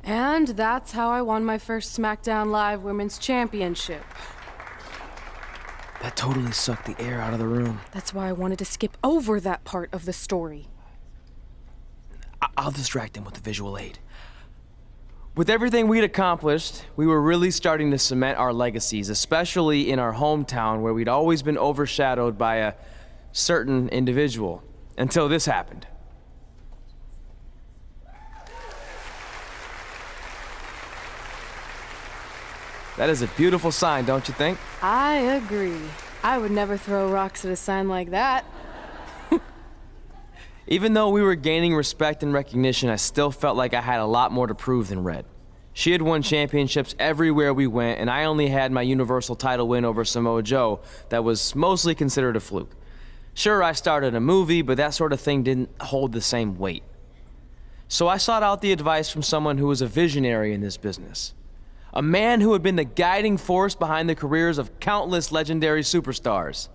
And that's how I won my first SmackDown Live Women's Championship. That totally sucked the air out of the room. That's why I wanted to skip over that part of the story. I'll distract him with the visual aid. With everything we'd accomplished, we were really starting to cement our legacies, especially in our hometown where we'd always been overshadowed by a certain individual, until this happened. That is a beautiful sign, don't you think? I agree. I would never throw rocks at a sign like that. Even though we were gaining respect and recognition, I still felt like I had a lot more to prove than Red. She had won championships everywhere we went, and I only had my Universal title win over Samoa Joe that was mostly considered a fluke. Sure, I started a movie, but that sort of thing didn't hold the same weight. So I sought out the advice from someone who was a visionary in this business. A man who had been the guiding force behind the careers of countless legendary superstars.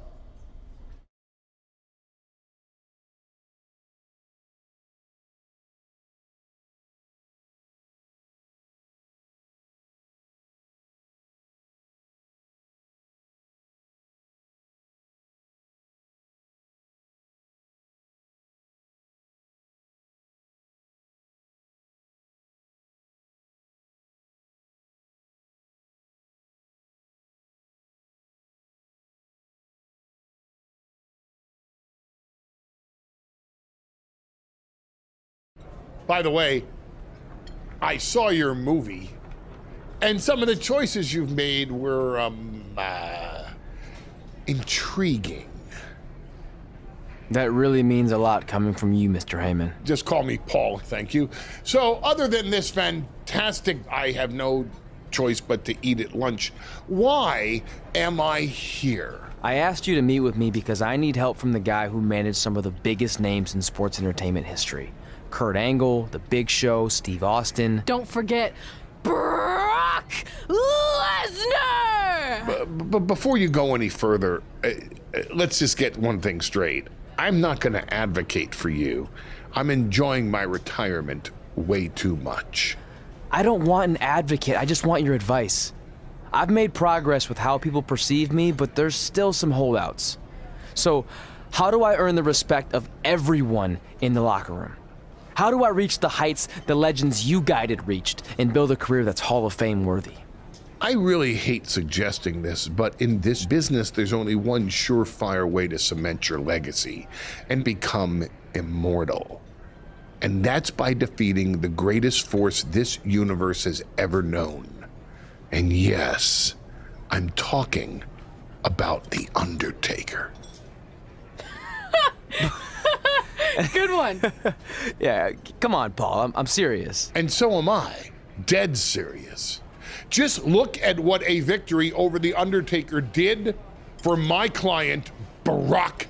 By the way, I saw your movie, and some of the choices you've made were, intriguing. That really means a lot coming from you, Mr. Heyman. Just call me Paul, thank you. So, other than this fantastic, I have no choice but to eat at lunch, why am I here? I asked you to meet with me because I need help from the guy who managed some of the biggest names in sports entertainment history. Kurt Angle, The Big Show, Steve Austin. Don't forget Brock Lesnar! But before you go any further, let's just get one thing straight. I'm not going to advocate for you. I'm enjoying my retirement way too much. I don't want an advocate, I just want your advice. I've made progress with how people perceive me, but there's still some holdouts. So, how do I earn the respect of everyone in the locker room? How do I reach the heights the legends you guided reached and build a career that's Hall of Fame worthy? I really hate suggesting this, but in this business, there's only one surefire way to cement your legacy and become immortal. And that's by defeating the greatest force this universe has ever known. And yes, I'm talking about The Undertaker. Good one. Yeah, come on, Paul, I'm serious. And so am I, dead serious. Just look at what a victory over The Undertaker did for my client, Brock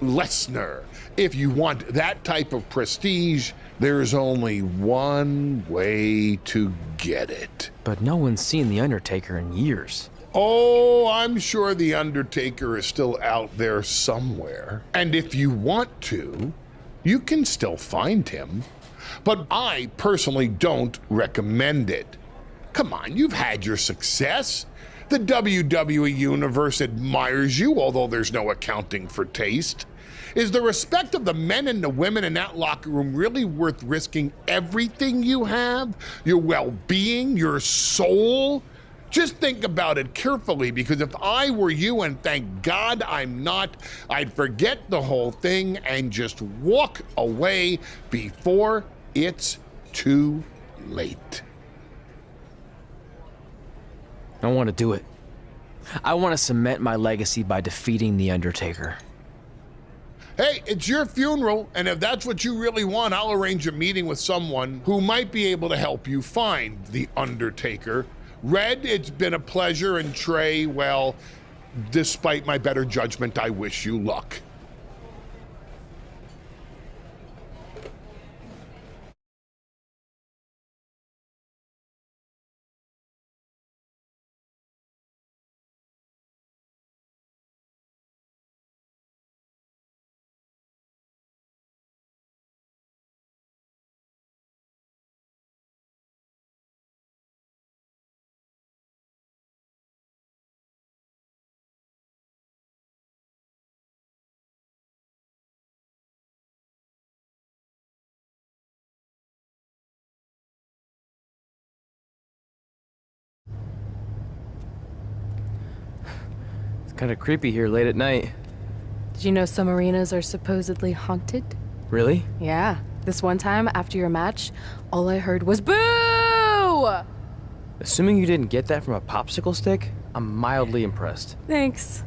Lesnar. If you want that type of prestige, there's only one way to get it. But no one's seen The Undertaker in years. Oh, I'm sure The Undertaker is still out there somewhere. And if you want to, you can still find him. But I personally don't recommend it. Come on, you've had your success. The WWE Universe admires you, although there's no accounting for taste. Is the respect of the men and the women in that locker room really worth risking everything you have? Your well-being, your soul? Just think about it carefully, because if I were you, and thank God I'm not, I'd forget the whole thing and just walk away before it's too late. I want to do it. I want to cement my legacy by defeating The Undertaker. Hey, it's your funeral, and if that's what you really want, I'll arrange a meeting with someone who might be able to help you find The Undertaker. Red, it's been a pleasure, and Trey, well, despite my better judgment, I wish you luck. Kinda creepy here late at night. Did you know some arenas are supposedly haunted? Really? Yeah. This one time, after your match, all I heard was boo! Assuming you didn't get that from a popsicle stick, I'm mildly impressed. Thanks.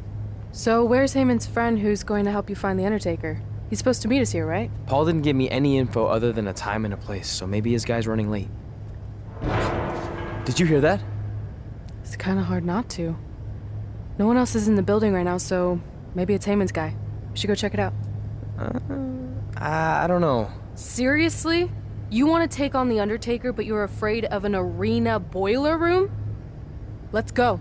So where's Heyman's friend who's going to help you find the Undertaker? He's supposed to meet us here, right? Paul didn't give me any info other than a time and a place, so maybe his guy's running late. Did you hear that? It's kind of hard not to. No one else is in the building right now, so maybe it's Heyman's guy. We should go check it out. I don't know. Seriously? You want to take on the Undertaker, but you're afraid of an arena boiler room? Let's go.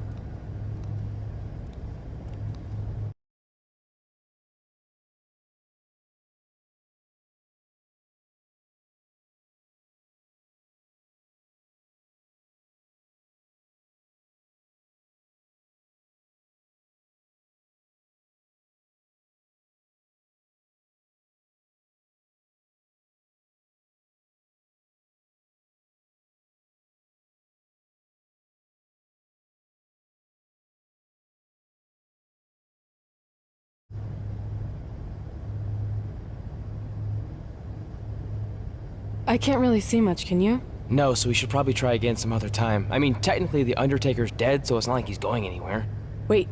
I can't really see much, can you? No, so we should probably try again some other time. I mean, technically the Undertaker's dead, so it's not like he's going anywhere. Wait.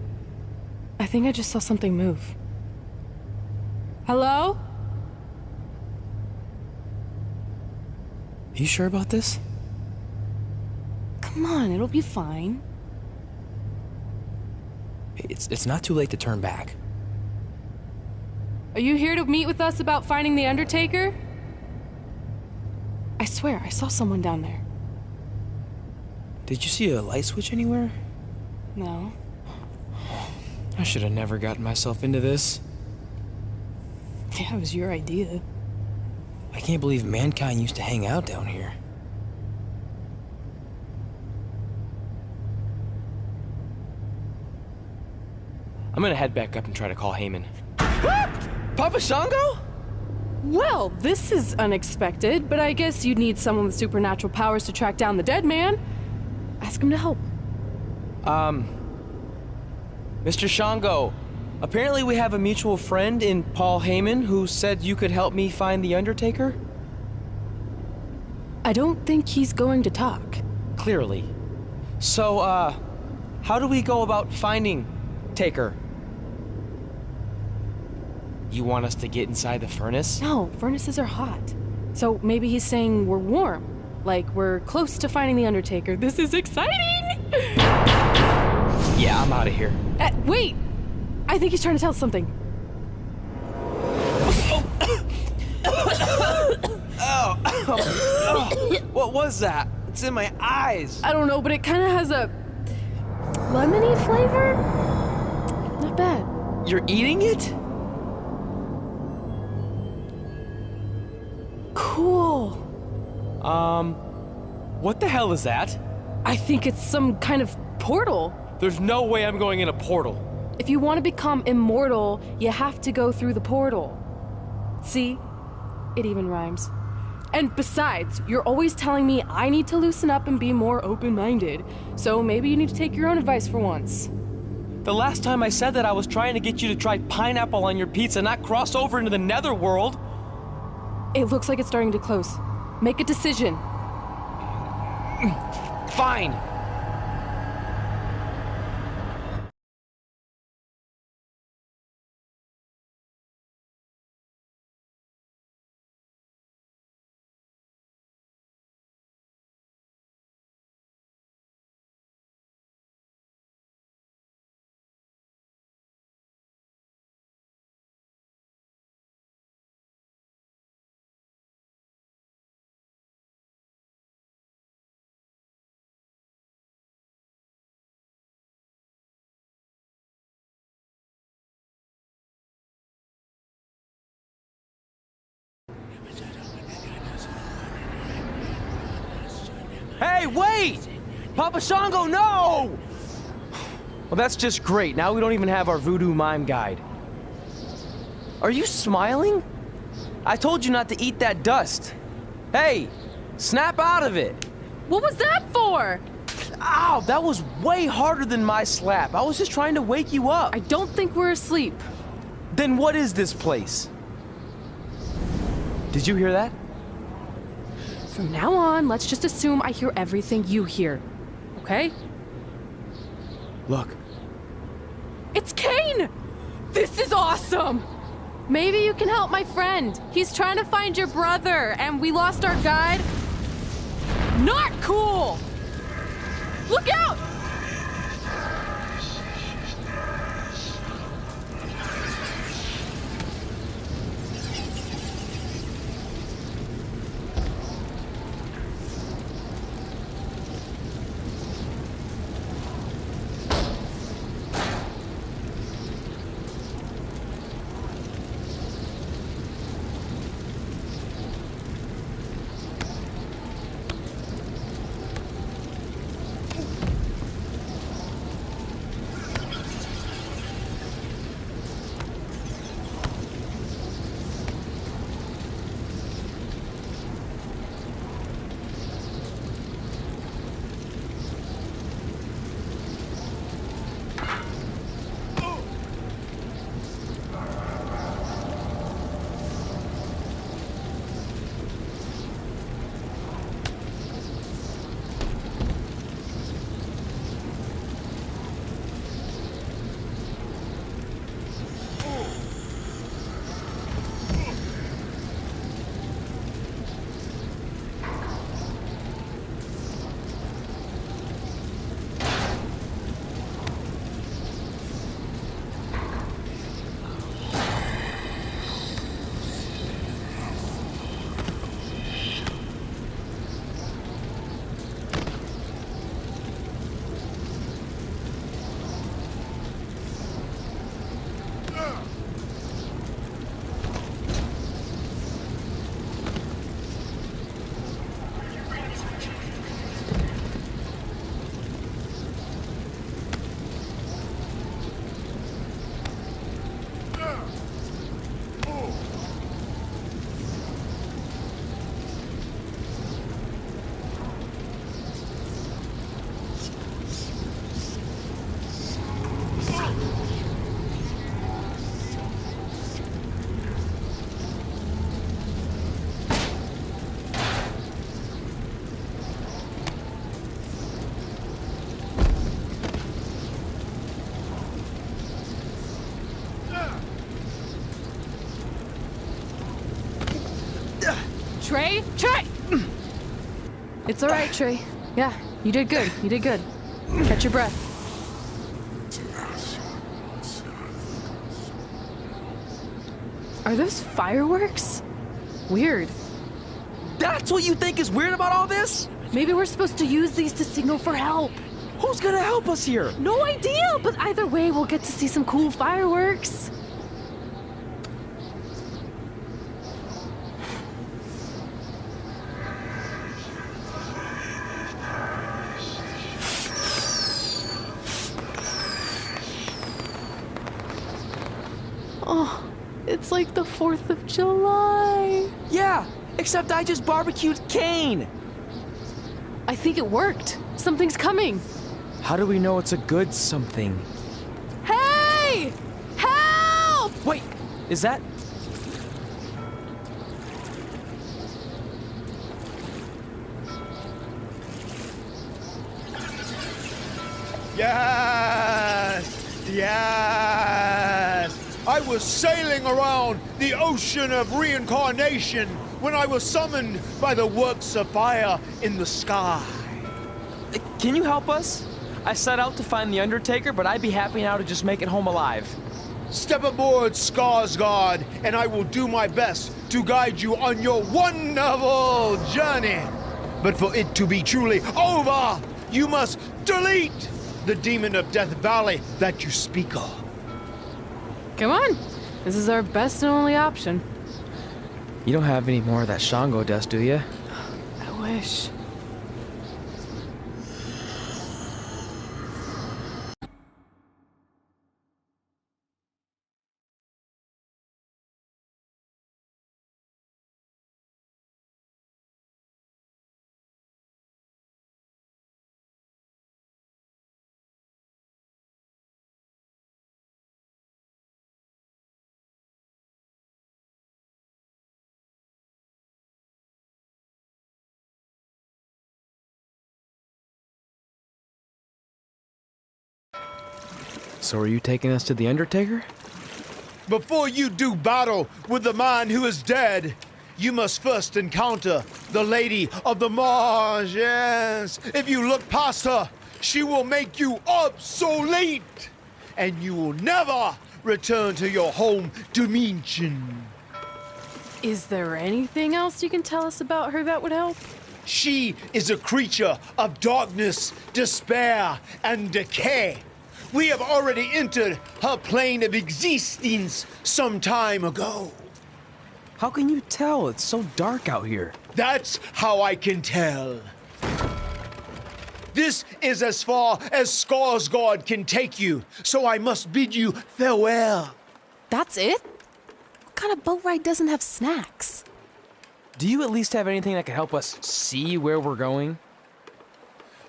I think I just saw something move. Hello? You sure about this? Come on, it'll be fine. It's not too late to turn back. Are you here to meet with us about finding the Undertaker? I swear, I saw someone down there. Did you see a light switch anywhere? No. I should have never gotten myself into this. Yeah, it was your idea. I can't believe mankind used to hang out down here. I'm gonna head back up and try to call Heyman. Papa Shango? Well, this is unexpected, but I guess you'd need someone with supernatural powers to track down the dead man. Ask him to help. Mr. Shango, apparently we have a mutual friend in Paul Heyman who said you could help me find the Undertaker? I don't think he's going to talk. Clearly. So, how do we go about finding Taker? You want us to get inside the furnace? No, furnaces are hot. So maybe he's saying we're warm. Like we're close to finding the Undertaker. This is exciting! Yeah, I'm out of here. Wait! I think he's trying to tell us something. What was that? It's in my eyes. I don't know, but it kind of has a lemony flavor? Not bad. You're eating it? Cool. What the hell is that? I think it's some kind of portal. There's no way I'm going in a portal. If you want to become immortal, you have to go through the portal. See? It even rhymes. And besides, you're always telling me I need to loosen up and be more open-minded. So maybe you need to take your own advice for once. The last time I said that, I was trying to get you to try pineapple on your pizza, not cross over into the netherworld. It looks like it's starting to close. Make a decision. Fine. Hey, wait! Papa Shango, no! Well, that's just great. Now we don't even have our voodoo mime guide. Are you smiling? I told you not to eat that dust. Hey, snap out of it. What was that for? Ow, that was way harder than my slap. I was just trying to wake you up. I don't think we're asleep. Then what is this place? Did you hear that? From now on, let's just assume I hear everything you hear. Okay? Look. It's Kane! This is awesome! Maybe you can help my friend. He's trying to find your brother, and we lost our guide. Not cool! Look out! Trey? Trey! It's all right, Trey. Yeah, you did good. You did good. Catch your breath. Are those fireworks? Weird. That's what you think is weird about all this? Maybe we're supposed to use these to signal for help. Who's gonna help us here? No idea, but either way, we'll get to see some cool fireworks. Oh, it's like the 4th of July. Yeah, except I just barbecued Kane. I think it worked. Something's coming. How do we know it's a good something? Hey! Help! Wait, is that? Yes! Yes! I was sailing around the ocean of reincarnation when I was summoned by the works of fire in the sky. Can you help us? I set out to find the Undertaker, but I'd be happy now to just make it home alive. Step aboard, Skarsgård, and I will do my best to guide you on your wonderful journey. But for it to be truly over, you must delete the demon of Death Valley that you speak of. Come on. This is our best and only option. You don't have any more of that Shango dust, do you? I wish. So are you taking us to the Undertaker? Before you do battle with the man who is dead, you must first encounter the Lady of the Marsh. Yes. If you look past her, she will make you obsolete, and you will never return to your home dimension. Is there anything else you can tell us about her that would help? She is a creature of darkness, despair, and decay. We have already entered her plane of existence some time ago. How can you tell? It's so dark out here. That's how I can tell. This is as far as Skarsgård can take you, so I must bid you farewell. That's it? What kind of boat ride doesn't have snacks? Do you at least have anything that can help us see where we're going?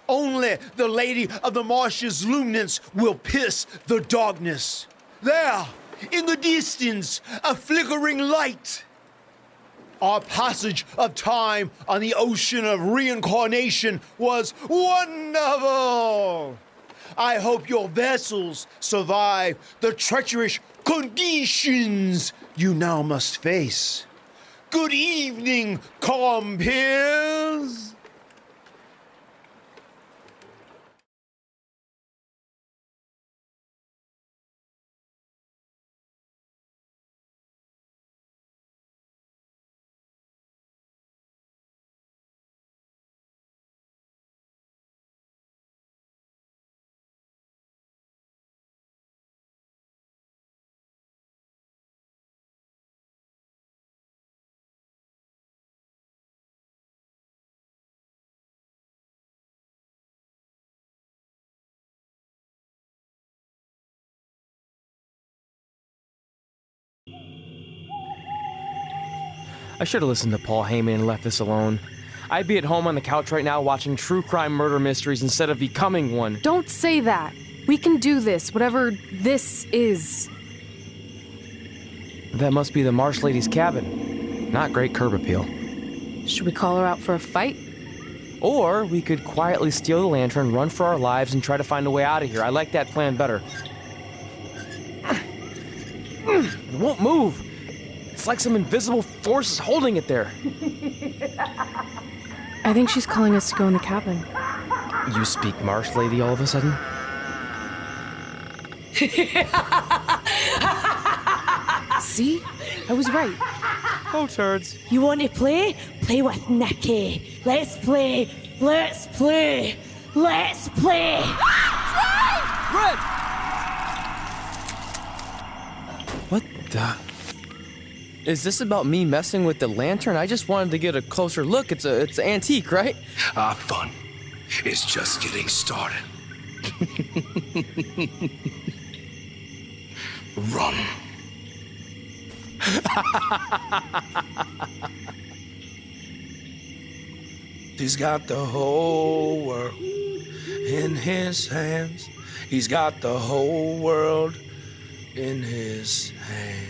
Only the Lady of the Marsh's luminance will pierce the darkness. There, in the distance, a flickering light. Our passage of time on the ocean of reincarnation was wonderful. I hope your vessels survive the treacherous conditions you now must face. Good evening, compeers. I should have listened to Paul Heyman and left this alone. I'd be at home on the couch right now watching true crime murder mysteries instead of becoming one. Don't say that. We can do this, whatever this is. That must be the Marsh Lady's cabin. Not great curb appeal. Should we call her out for a fight? Or we could quietly steal the lantern, run for our lives, and try to find a way out of here. I like that plan better. It won't move. It's like some invisible force is holding it there. I think she's calling us to go in the cabin. You speak Marsh Lady all of a sudden? See? I was right. Oh, turds. You want to play? Play with Nikki. Let's play. Let's play. Let's play. Red! What the... Is this about me messing with the lantern? I just wanted to get a closer look. It's an antique, right? Our fun is just getting started. Run. He's got the whole world in his hands. He's got the whole world in his hands.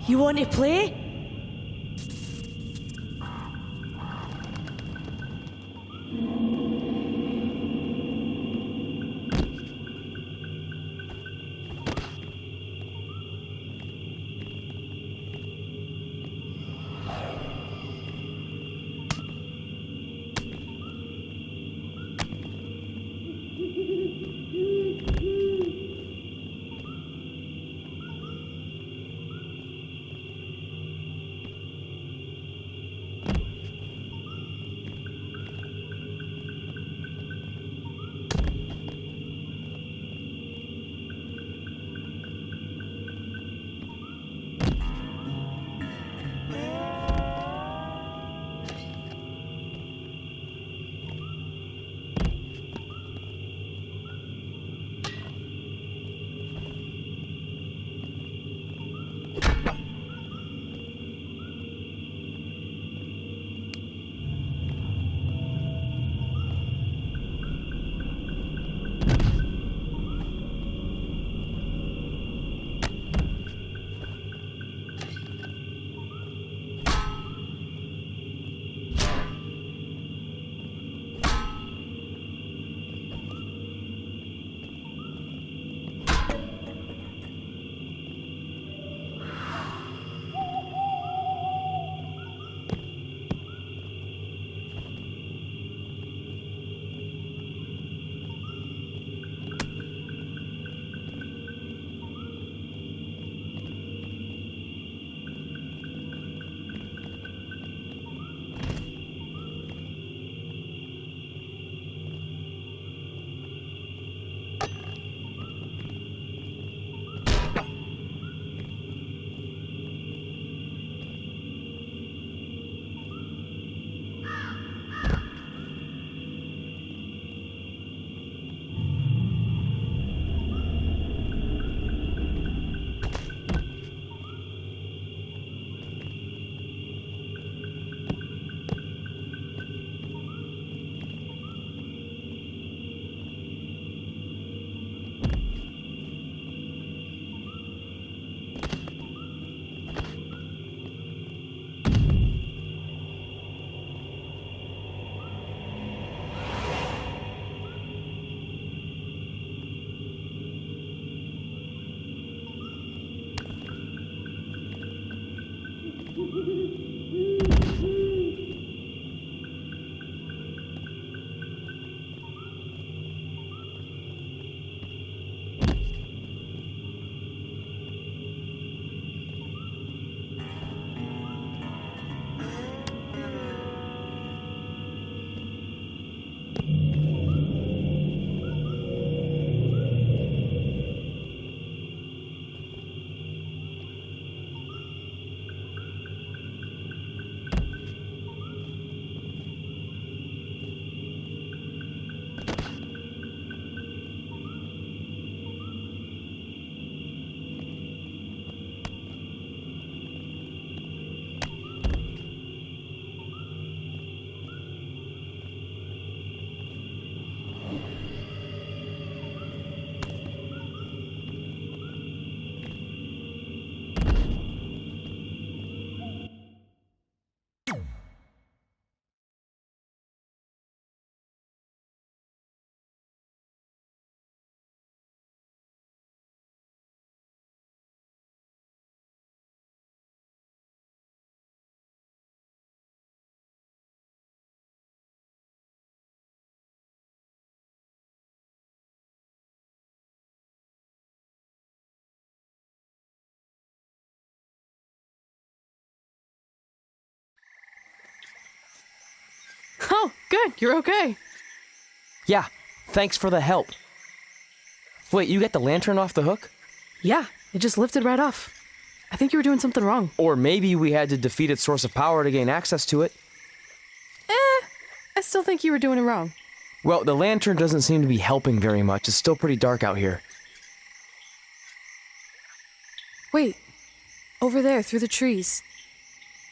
You want to play? Oh, good. You're okay. Yeah, thanks for the help. Wait, you got the lantern off the hook? Yeah, it just lifted right off. I think you were doing something wrong. Or maybe we had to defeat its source of power to gain access to it. I still think you were doing it wrong. Well, the lantern doesn't seem to be helping very much. It's still pretty dark out here. Wait, over there, through the trees.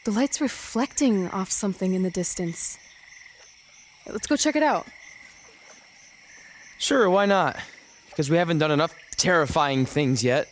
The light's reflecting off something in the distance. Let's go check it out. Sure, why not? Because we haven't done enough terrifying things yet.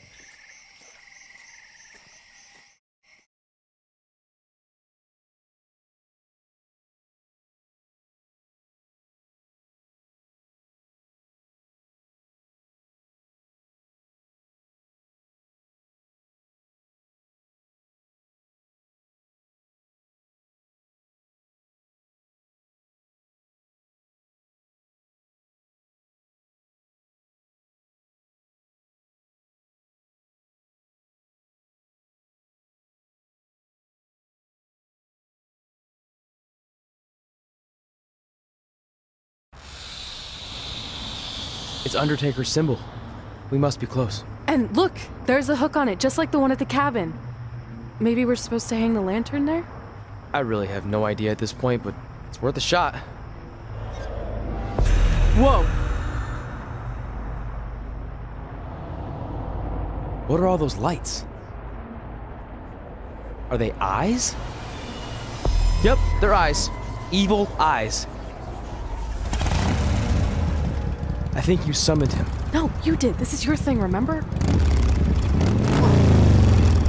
It's Undertaker's symbol. We must be close. And look, there's a hook on it, just like the one at the cabin. Maybe we're supposed to hang the lantern there? I really have no idea at this point, but it's worth a shot. Whoa! What are all those lights? Are they eyes? Yep, they're eyes. Evil eyes. I think you summoned him. No, you did. This is your thing, remember?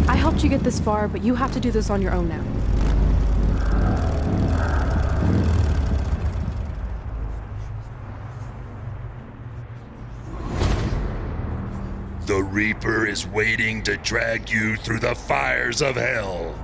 I helped you get this far, but you have to do this on your own now. The Reaper is waiting to drag you through the fires of hell.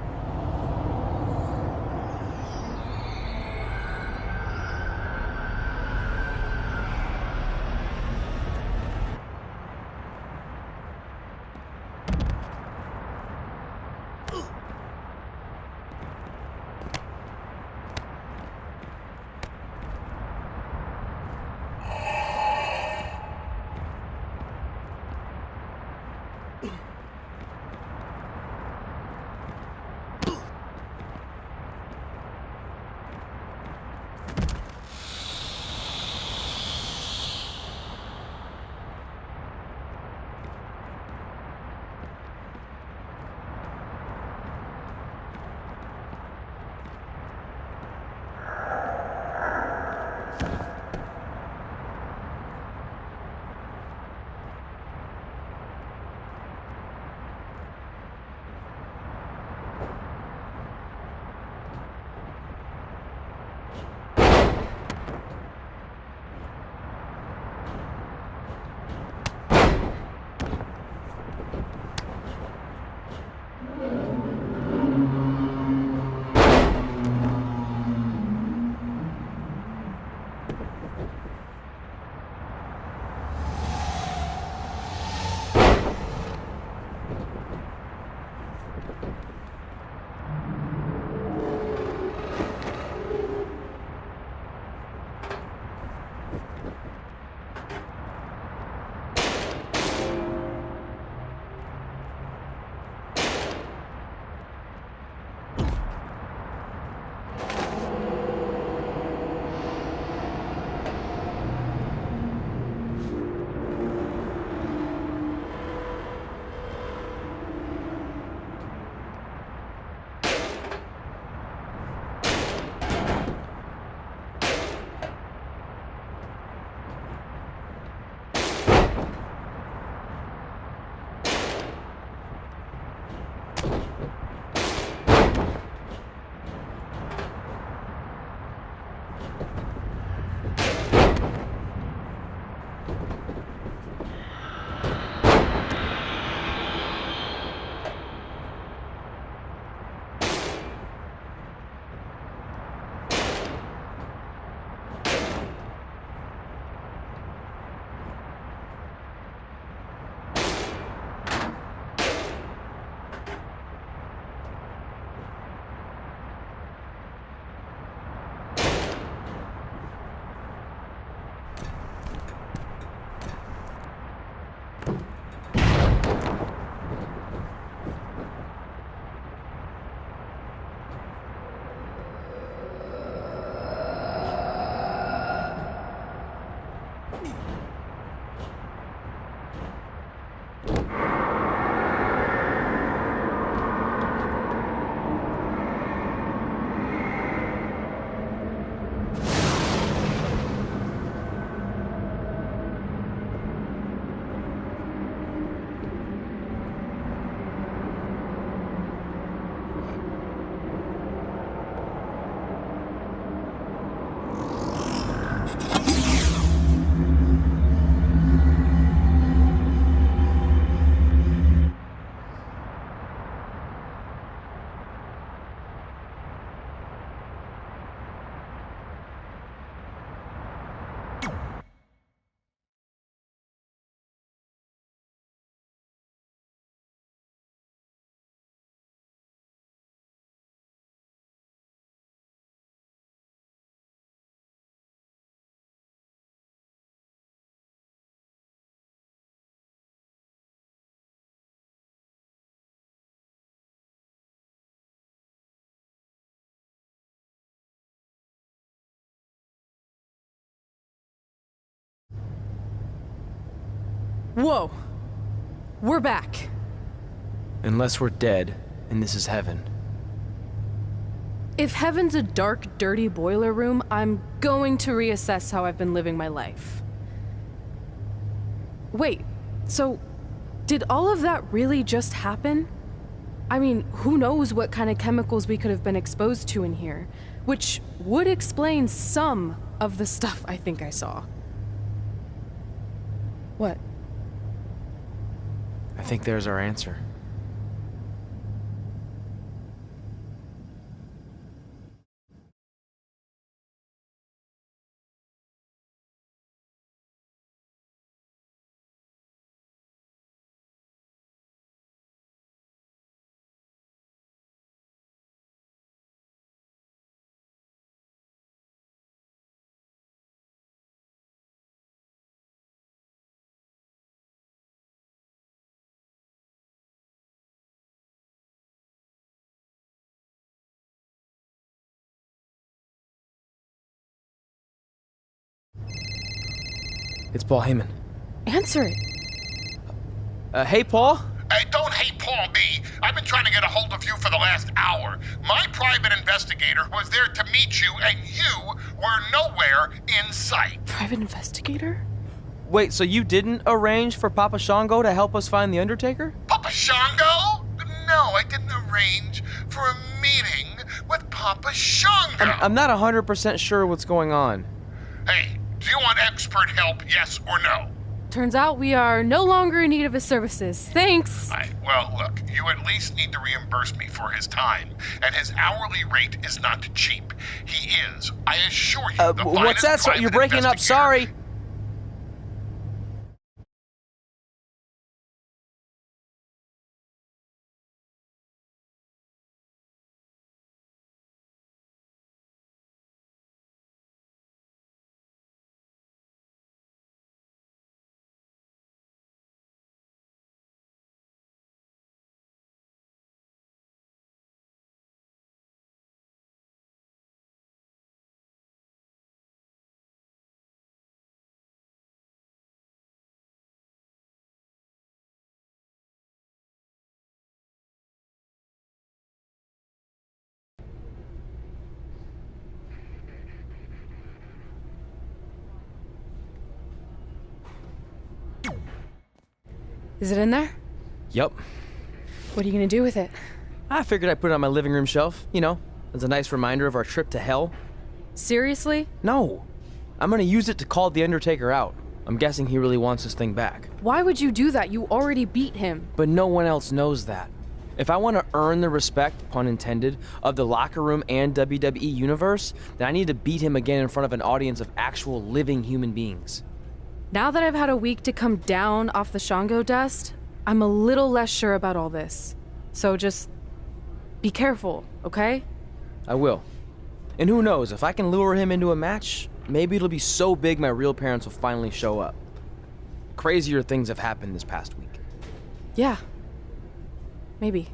Whoa. We're back. Unless we're dead, and this is heaven. If heaven's a dark, dirty boiler room, I'm going to reassess how I've been living my life. Wait, so did all of that really just happen? I mean, who knows what kind of chemicals we could have been exposed to in here, which would explain some of the stuff I think I saw. What? I think there's our answer. It's Paul Heyman. Answer it. Hey, Paul? Hey, don't hate Paul B. I've been trying to get a hold of you for the last hour. My private investigator was there to meet you, and you were nowhere in sight. Private investigator? Wait, so you didn't arrange for Papa Shango to help us find The Undertaker? Papa Shango? No, I didn't arrange for a meeting with Papa Shango. I'm not 100% sure what's going on. Hey, do you want expert help, yes or no? Turns out we are no longer in need of his services. Thanks. Well, look, you at least need to reimburse me for his time, and his hourly rate is not cheap. He is, I assure you, the what's that? finest You're breaking up, investigator. sorry. Is it in there? Yup. What are you gonna do with it? I figured I'd put it on my living room shelf, you know, as a nice reminder of our trip to hell. Seriously? No. I'm gonna use it to call The Undertaker out. I'm guessing he really wants his thing back. Why would you do that? You already beat him. But no one else knows that. If I want to earn the respect, pun intended, of the locker room and WWE universe, then I need to beat him again in front of an audience of actual living human beings. Now that I've had a week to come down off the Shango dust, I'm a little less sure about all this. So just be careful, okay? I will. And who knows, if I can lure him into a match, maybe it'll be so big my real parents will finally show up. Crazier things have happened this past week. Yeah. Maybe.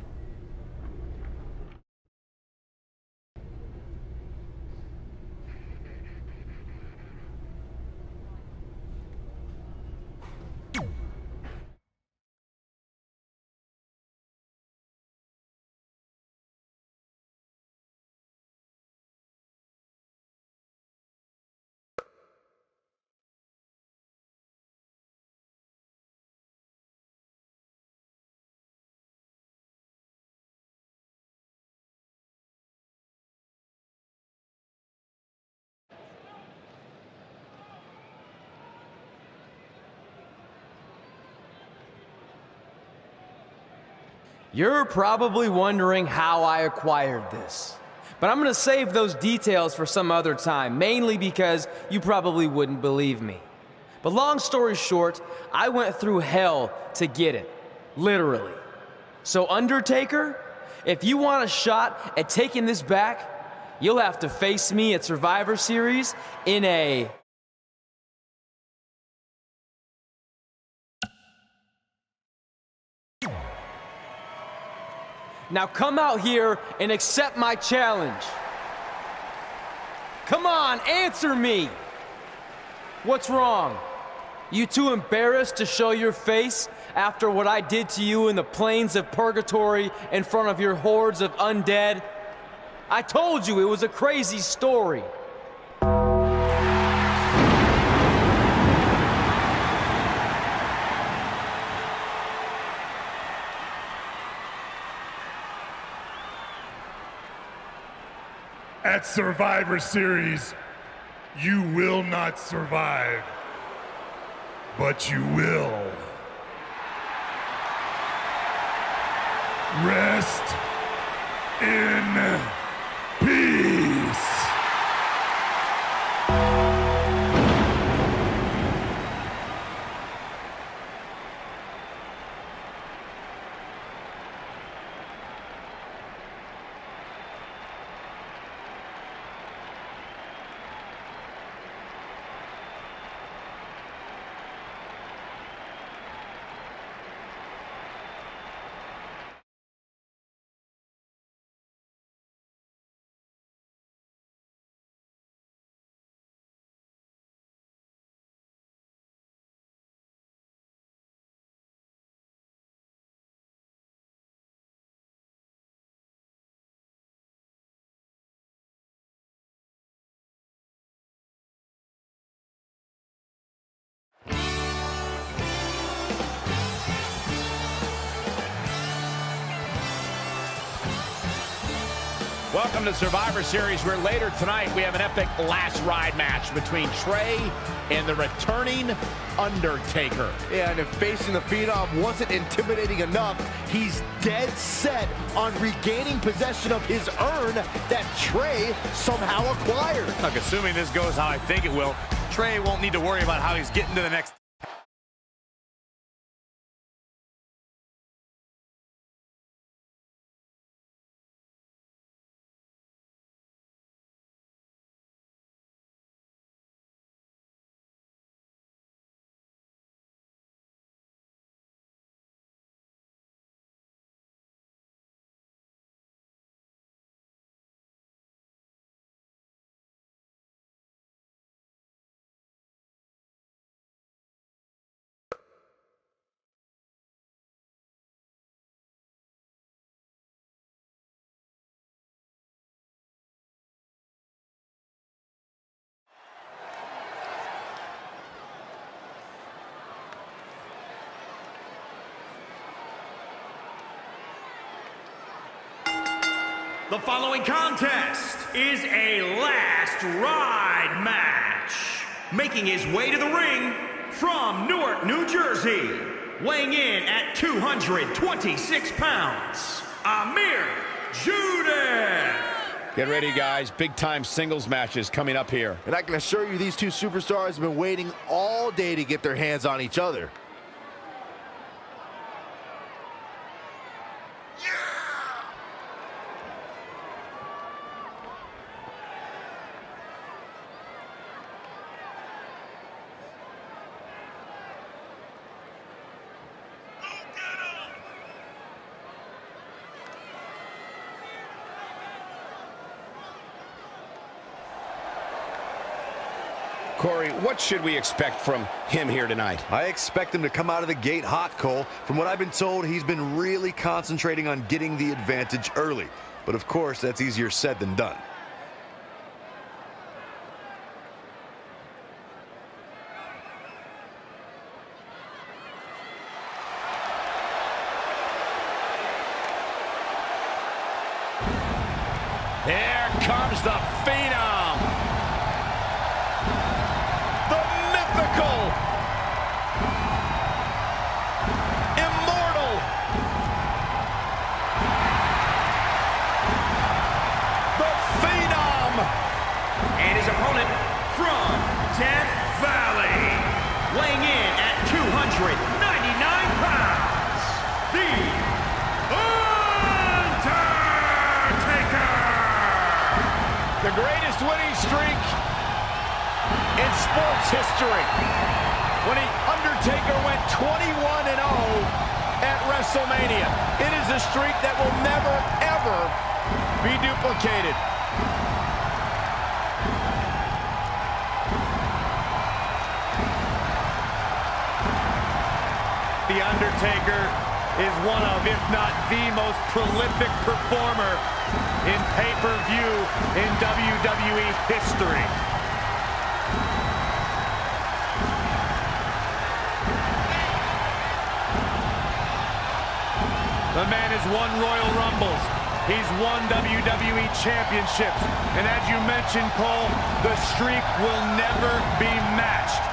You're probably wondering how I acquired this. But I'm gonna save those details for some other time, mainly because you probably wouldn't believe me. But long story short, I went through hell to get it. Literally. So Undertaker, if you want a shot at taking this back, you'll have to face me at Survivor Series in a... Now come out here and accept my challenge. Come on, answer me. What's wrong? You too embarrassed to show your face after what I did to you in the plains of purgatory in front of your hordes of undead? I told you it was a crazy story. At Survivor Series, you will not survive, but you will rest in peace. Welcome to Survivor Series, where later tonight we have an epic last ride match between Trey and the returning Undertaker. Yeah, and if facing the Phenom wasn't intimidating enough, he's dead set on regaining possession of his urn that Trey somehow acquired. Look, assuming this goes how I think it will, Trey won't need to worry about how he's getting to the next. The following contest is a last ride match. Making his way to the ring from Newark, New Jersey, weighing in at 226 pounds, Amir Judith. Get ready, guys. Big-time singles matches coming up here. And I can assure you these two superstars have been waiting all day to get their hands on each other. Corey, what should we expect from him here tonight? I expect him to come out of the gate hot, Cole. From what I've been told, he's been really concentrating on getting the advantage early. But of course, that's easier said than done. Here comes the Phenom. The mythical, immortal, the Phenom. And his opponent from Death Valley, weighing in at 299 pounds, the Undertaker. The greatest winning streak in sports history. When the Undertaker went 21-0 at WrestleMania. It is a streak that will never, ever be duplicated. The Undertaker is one of, if not the most prolific performer in pay-per-view in WWE history. The man has won Royal Rumbles. He's won WWE Championships. And as you mentioned, Cole, the streak will never be matched.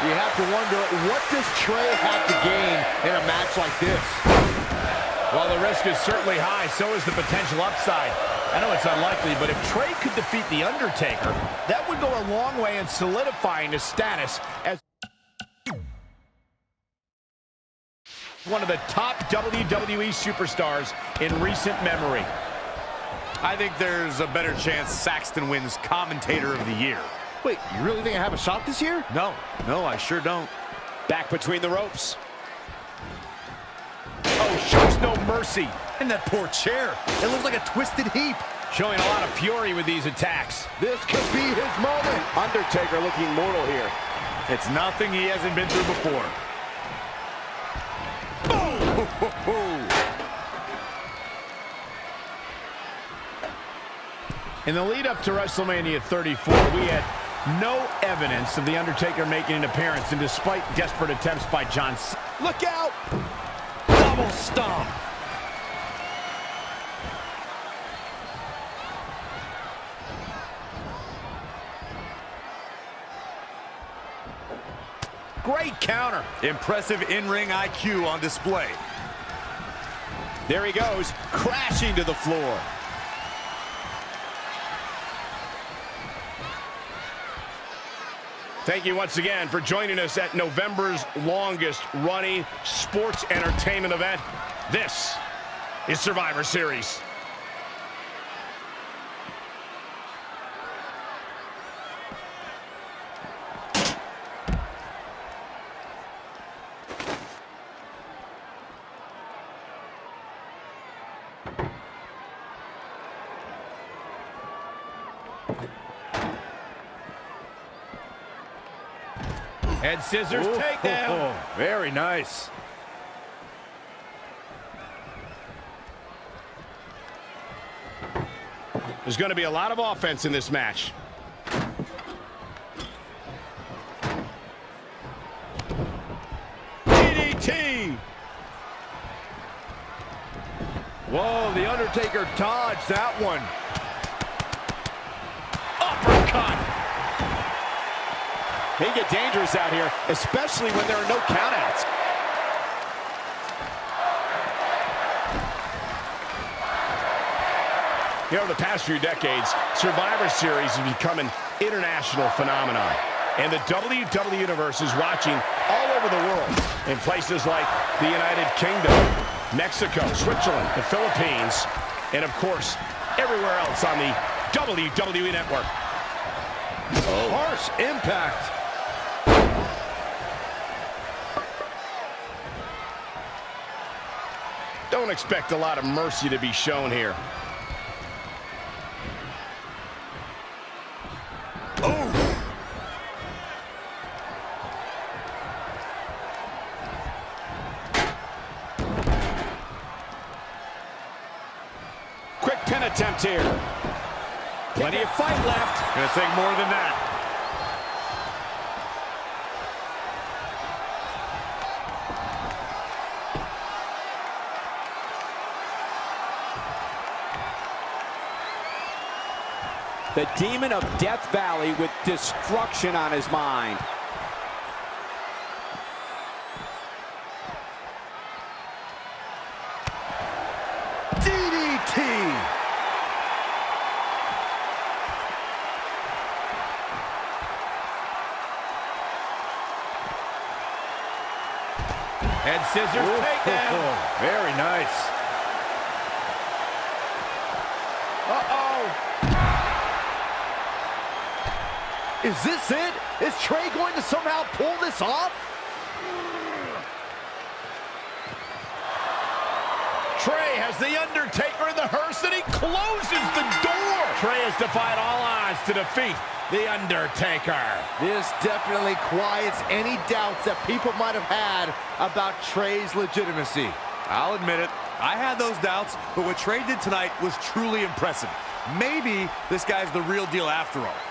You have to wonder, what does Trey have to gain in a match like this? Well, the risk is certainly high, so is the potential upside. I know it's unlikely, but if Trey could defeat The Undertaker, that would go a long way in solidifying his status as one of the top WWE superstars in recent memory. I think there's a better chance Saxton wins Commentator of the Year. Wait, you really think I have a shot this year? No, I sure don't. Back between the ropes. Oh, shows no mercy. And that poor chair. It looks like a twisted heap. Showing a lot of fury with these attacks. This could be his moment. Undertaker looking mortal here. It's nothing he hasn't been through before. Boom! In the lead up to WrestleMania 34, we had no evidence of The Undertaker making an appearance, and despite desperate attempts by John Cena. Look out! Double stomp. Great counter. Impressive in-ring IQ on display. There he goes, crashing to the floor. Thank you once again for joining us at November's longest running sports entertainment event. This is Survivor Series. Head scissors takedown. Very nice. There's going to be a lot of offense in this match. DDT. Whoa, The Undertaker dodged that one. Uppercut. They get dangerous out here, especially when there are no countouts. You know, the past few decades, Survivor Series has become an international phenomenon. And the WWE Universe is watching all over the world, in places like the United Kingdom, Mexico, Switzerland, the Philippines, and of course, everywhere else on the WWE Network. Harsh impact. Don't expect a lot of mercy to be shown here. Oh! Quick pin attempt here. Plenty of fight left. Gonna take more than that. The demon of Death Valley with destruction on his mind. DDT! Head scissors takedown. Very nice. Uh-oh. Is this it? Is Trey going to somehow pull this off? Trey has the Undertaker in the hearse, and he closes the door. Trey has defied all odds to defeat the Undertaker. This definitely quiets any doubts that people might have had about Trey's legitimacy. I'll admit it. I had those doubts, but what Trey did tonight was truly impressive. Maybe this guy's the real deal after all.